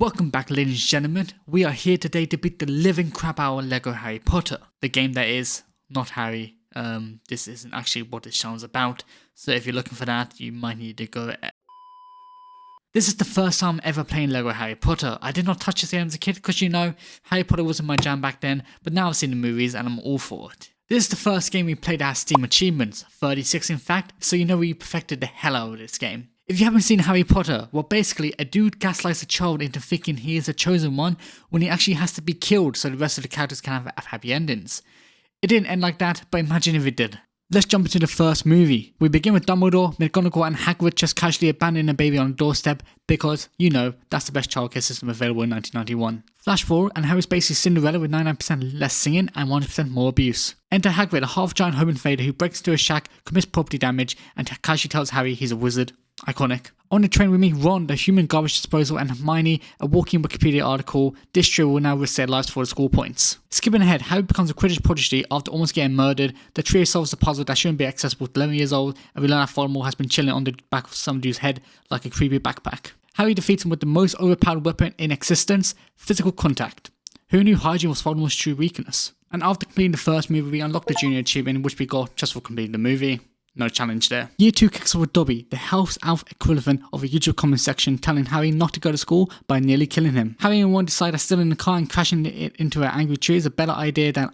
Welcome back, ladies and gentlemen. We are here today to beat the living crap out of Lego Harry Potter. The game that is not Harry. This isn't actually what this channel is about. So if you're looking for that, you might need to go. This is the first time I'm ever playing Lego Harry Potter. I did not touch this game as a kid because, Harry Potter wasn't my jam back then. But now I've seen the movies and I'm all for it. This is the first game we played that has Steam achievements. 36 in fact. So we perfected the hell out of this game. If you haven't seen Harry Potter, well basically a dude gaslights a child into thinking he is the chosen one when he actually has to be killed so the rest of the characters can have happy endings. It didn't end like that, but imagine if it did. Let's jump into the first movie. We begin with Dumbledore, McGonagall and Hagrid just casually abandoning a baby on a doorstep because, that's the best childcare system available in 1991. Flash forward and Harry's basically Cinderella with 99% less singing and 100% more abuse. Enter Hagrid, a half-giant home invader who breaks into a shack, commits property damage and casually tells Harry he's a wizard. Iconic. On the train we meet Ron, the human garbage disposal, and Hermione, a walking Wikipedia article. This trio will now risk their lives for the school points. Skipping ahead, Harry becomes a Quidditch prodigy after almost getting murdered. The trio solves the puzzle that shouldn't be accessible to 11 years old, and we learn that Voldemort has been chilling on the back of some dude's head like a creepy backpack. Harry defeats him with the most overpowered weapon in existence, physical contact. Who knew hygiene was Voldemort's true weakness? And after completing the first movie, we unlocked the junior achievement, which we got just for completing the movie. No challenge there. Year 2 kicks off with Dobby, the house elf equivalent of a usual comment section, telling Harry not to go to school by nearly killing him. Harry and Ron decide that stealing the car and crashing it into an angry tree is a better idea than,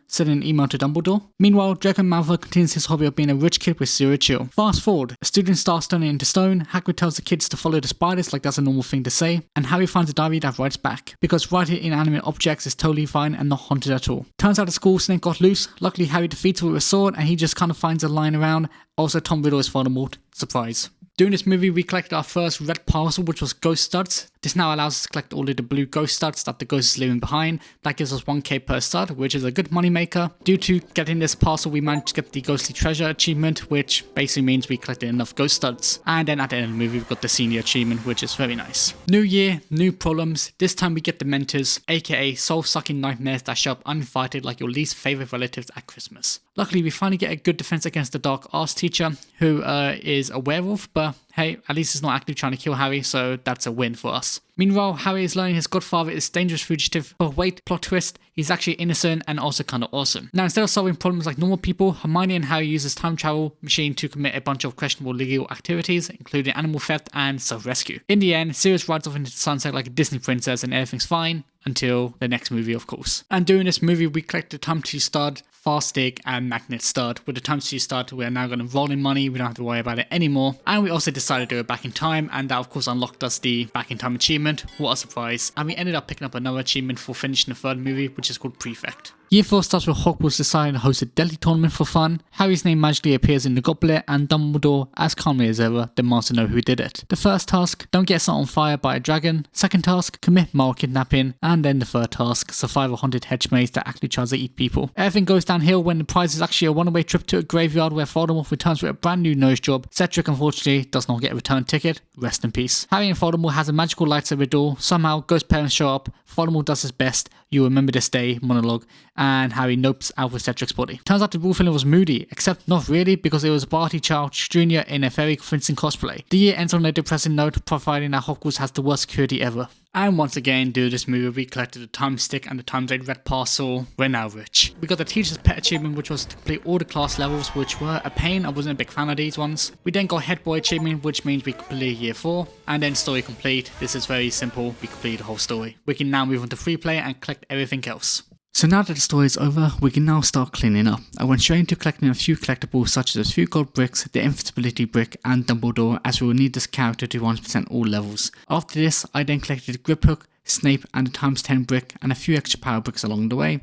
sending an email to Dumbledore. Meanwhile, Draco Malfoy continues his hobby of being a rich kid with zero chill. Fast forward, a student starts turning into stone, Hagrid tells the kids to follow the spiders like that's a normal thing to say, and Harry finds a diary that writes back, because writing inanimate objects is totally fine and not haunted at all. Turns out the school snake got loose, luckily Harry defeats it with a sword and he just kind of finds a line around. Also, Tom Riddle is Voldemort. Surprise. During this movie, we collected our first red parcel, which was ghost studs. This now allows us to collect all of the blue ghost studs that the ghost is leaving behind. That gives us 1k per stud, which is a good money maker. Due to getting this parcel, we managed to get the ghostly treasure achievement, which basically means we collected enough ghost studs. And then at the end of the movie, we got the senior achievement, which is very nice. New year, new problems. This time we get the mentors, aka soul-sucking nightmares that show up uninvited like your least favorite relatives at Christmas. Luckily, we finally get a good defense against the dark arts teacher, who is a werewolf, but hey, at least he's not actively trying to kill Harry, so that's a win for us. Meanwhile, Harry is learning his godfather is a dangerous fugitive, but wait, plot twist, he's actually innocent and also kinda awesome. Now, instead of solving problems like normal people, Hermione and Harry use this time travel machine to commit a bunch of questionable legal activities, including animal theft and self-rescue. In the end, Sirius rides off into the sunset like a Disney princess and everything's fine, until the next movie, of course. And during this movie, we collect the time to stud, fast stick and magnet stud. With the time to stud, we are now going to roll in money, we don't have to worry about it anymore. And we also decided to go back in time, and that of course unlocked us the back in time achievement. What a surprise. And we ended up picking up another achievement for finishing the third movie, which is called Prefect. Year 4 starts with Hogwarts deciding to host a deadly tournament for fun. Harry's name magically appears in the goblet, and Dumbledore, as calmly as ever, demands to know who did it. The first task, don't get set on fire by a dragon. Second task, commit moral kidnapping. And then the third task, survive a haunted hedge maze that actually tries to eat people. Everything goes downhill when the prize is actually a one-way trip to a graveyard where Voldemort returns with a brand new nose job. Cedric unfortunately does not get a return ticket. Rest in peace. Harry and Voldemort has a magical lightsaber duel. Somehow, ghost parents show up. Voldemort does his best. You remember this day monologue, and Harry nopes out with Cedric's body. Turns out the rule villain was Moody, except not really because it was Barty Crouch Jr. in a very convincing cosplay. The year ends on a depressing note, providing that Hogwarts has the worst security ever. And once again, due to this movie, we collected the time stick and the times 8 red parcel. We're now rich. We got the teacher's pet achievement, which was to complete all the class levels, which were a pain. I wasn't a big fan of these ones. We then got head boy achievement, which means we completed year 4. And then story complete. This is very simple. We completed the whole story. We can now move on to free play and collect everything else. So now that the story is over, we can now start cleaning up. I went straight into collecting a few collectibles such as a few gold bricks, the invisibility brick and Dumbledore, as we will need this character to 100% all levels. After this, I then collected a grip hook, Snape and the times 10 brick and a few extra power bricks along the way.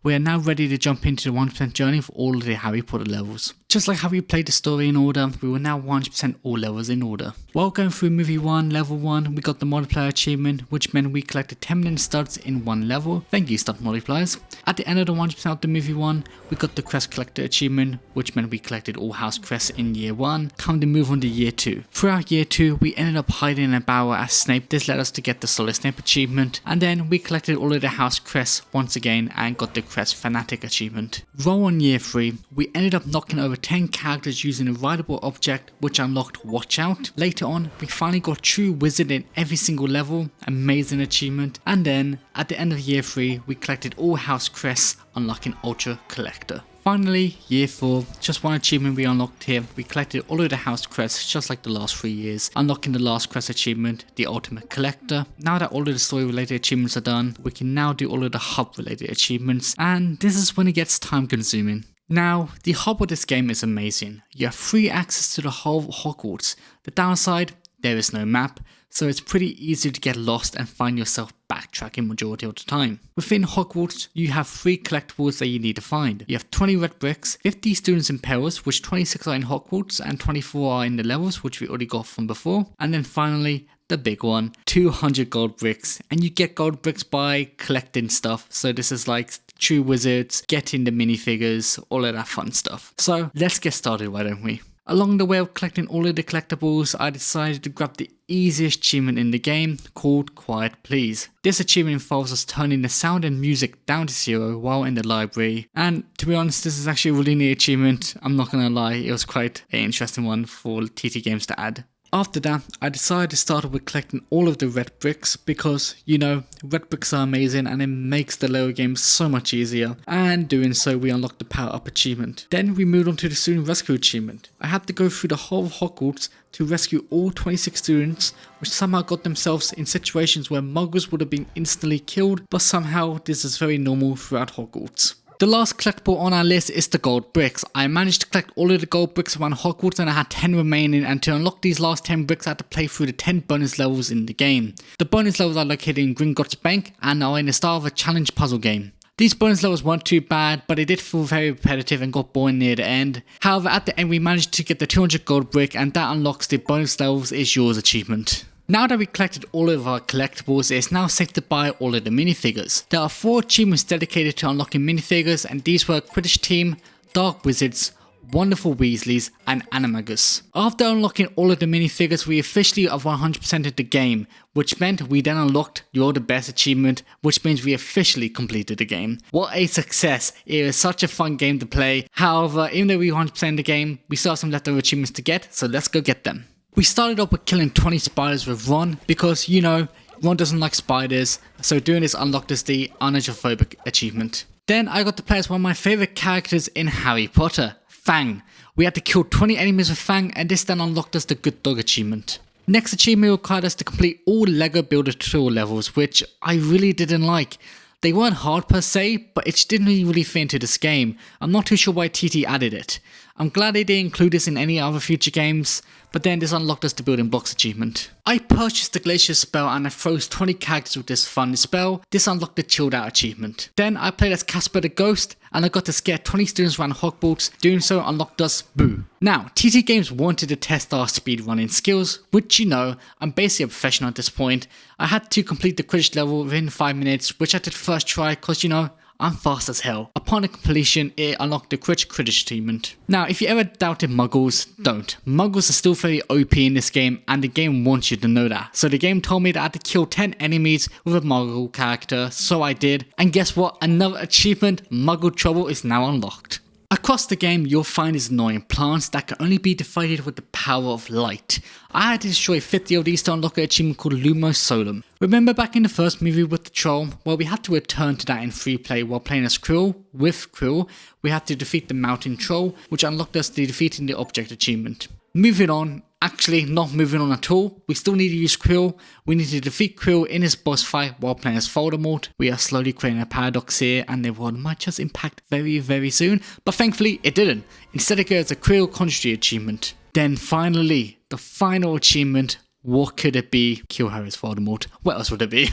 We are now ready to jump into the 100% journey for all of the Harry Potter levels. Just like how we played the story in order, we were now 100% all levels in order. While going through movie 1, level 1, we got the multiplier achievement, which meant we collected 10 million studs in one level. Thank you, stud multipliers. At the end of the 100% of the movie 1, we got the crest collector achievement, which meant we collected all house crests in year 1. Time to move on to year 2. Throughout year 2, we ended up hiding in a barrel as Snape. This led us to get the Solid Snape achievement, and then we collected all of the house crests once again and got the Crest Fanatic achievement. Roll on year 3, we ended up knocking over 10 characters using a rideable object which unlocked Watch Out. Later on, we finally got True Wizard in every single level, amazing achievement. And then, at the end of year 3, we collected all House Crests, unlocking Ultra Collector. Finally, year 4, just one achievement we unlocked here. We collected all of the house crests just like the last 3 years, unlocking the last crest achievement, the ultimate collector. Now that all of the story related achievements are done, we can now do all of the hub related achievements, and this is when it gets time consuming. Now, the hub of this game is amazing. You have free access to the whole of Hogwarts. The downside, there is no map, so it's pretty easy to get lost and find yourself backtracking majority of the time. Within Hogwarts, you have 3 collectibles that you need to find. You have 20 red bricks, 50 students in perils, which 26 are in Hogwarts and 24 are in the levels, which we already got from before. And then finally, the big one, 200 gold bricks. And you get gold bricks by collecting stuff. So this is like True Wizards, getting the minifigures, all of that fun stuff. So let's get started, why don't we? Along the way of collecting all of the collectibles, I decided to grab the easiest achievement in the game, called Quiet Please. This achievement involves us turning the sound and music down to 0 while in the library, and to be honest, this is actually a really neat achievement. I'm not gonna lie, it was quite an interesting one for TT Games to add. After that, I decided to start with collecting all of the red bricks because, you know, red bricks are amazing and it makes the Lego game so much easier, and doing so we unlocked the power up achievement. Then we moved on to the student rescue achievement. I had to go through the whole of Hogwarts to rescue all 26 students, which somehow got themselves in situations where muggles would have been instantly killed, but somehow this is very normal throughout Hogwarts. The last collectible on our list is the gold bricks. I managed to collect all of the gold bricks around Hogwarts and I had 10 remaining, and to unlock these last 10 bricks I had to play through the 10 bonus levels in the game. The bonus levels are located in Gringotts Bank and are in the style of a challenge puzzle game. These bonus levels weren't too bad, but it did feel very repetitive and got boring near the end. However, at the end we managed to get the 200 gold brick, and that unlocks the bonus levels is yours achievement. Now that we collected all of our collectibles, it is now safe to buy all of the minifigures. There are 4 achievements dedicated to unlocking minifigures, and these were Quidditch Team, Dark Wizards, Wonderful Weasleys, and Animagus. After unlocking all of the minifigures, we officially have 100%ed the game, which meant we then unlocked You're the Best achievement, which means we officially completed the game. What a success! It was such a fun game to play. However, even though we 100%ed the game, we still have some leftover achievements to get, so let's go get them. We started off with killing 20 spiders with Ron because, you know, Ron doesn't like spiders, so doing this unlocked us the unagophobic achievement. Then I got to play as one of my favourite characters in Harry Potter, Fang. We had to kill 20 enemies with Fang, and this then unlocked us the Good Dog achievement. Next achievement required us to complete all LEGO Builder tutorial levels, which I really didn't like. They weren't hard per se, but it didn't really fit into this game. I'm not too sure why TT added it. I'm glad they didn't include this in any other future games, but then this unlocked us the Building Blocks achievement. I purchased the Glacier spell and I froze 20 characters with this fun spell. This unlocked the Chilled Out achievement. Then I played as Casper the Ghost and I got to scare 20 students around Hogwarts. Doing so unlocked us Boo. Now, TT Games wanted to test our speedrunning skills, which, you know, I'm basically a professional at this point. I had to complete the Quidditch level within 5 minutes, which I did first try because, you know, I'm fast as hell. Upon the completion, it unlocked the Quidditch achievement. Now, if you ever doubted Muggles, don't. Muggles are still very OP in this game, and the game wants you to know that. So the game told me that I had to kill 10 enemies with a Muggle character, so I did. And guess what? Another achievement, Muggle Trouble, is now unlocked. Across the game, you'll find these annoying plants that can only be defeated with the power of light. I had to destroy 50 of these to unlock an achievement called Lumos Solum. Remember back in the first movie with the troll? Well, we had to return to that in free play while playing as Krill. With Krill, we had to defeat the mountain troll, which unlocked us the defeating the object achievement. Moving on, actually not moving on at all, we still need to use Krill. We need to defeat Krill in his boss fight while playing as Voldemort. We are slowly creating a paradox here, and the world might just impact very soon, but thankfully it didn't. Instead it goes a Krill Conjury achievement. Then finally, the final achievement. What could it be? Kill Harry's Voldemort. What else would it be?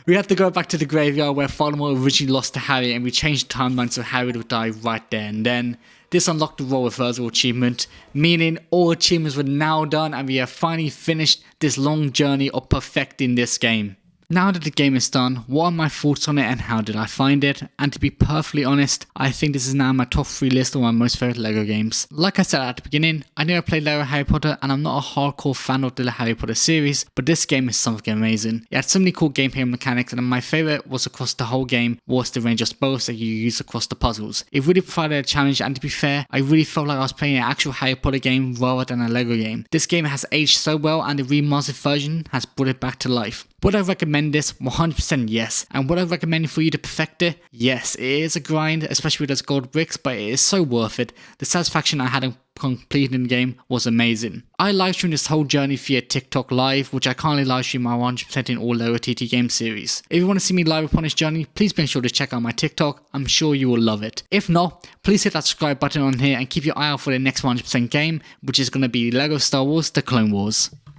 We had to go back to the graveyard where Voldemort originally lost to Harry, and we changed the timeline so Harry would die right there and then. This unlocked the role reversal achievement, meaning all achievements were now done and we have finally finished this long journey of perfecting this game. Now that the game is done, what are my thoughts on it and how did I find it? And to be perfectly honest, I think this is now my top 3 list of my most favourite LEGO games. Like I said at the beginning, I never played LEGO Harry Potter and I'm not a hardcore fan of the Harry Potter series, but this game is something amazing. It had so many cool gameplay mechanics, and my favourite was across the whole game was the range of spells that you use across the puzzles. It really provided a challenge, and to be fair, I really felt like I was playing an actual Harry Potter game rather than a LEGO game. This game has aged so well, and the remastered version has brought it back to life. Would I recommend this? 100% yes. And would I recommend for you to perfect it? Yes. It is a grind, especially with those gold bricks, but it is so worth it. The satisfaction I had in completing the game was amazing. I live streamed this whole journey via TikTok live, which I currently live stream my 100% in all LEGO TT game series. If you want to see me live upon this journey, please make sure to check out my TikTok. I'm sure you will love it. If not, please hit that subscribe button on here and keep your eye out for the next 100% game, which is going to be LEGO Star Wars The Clone Wars.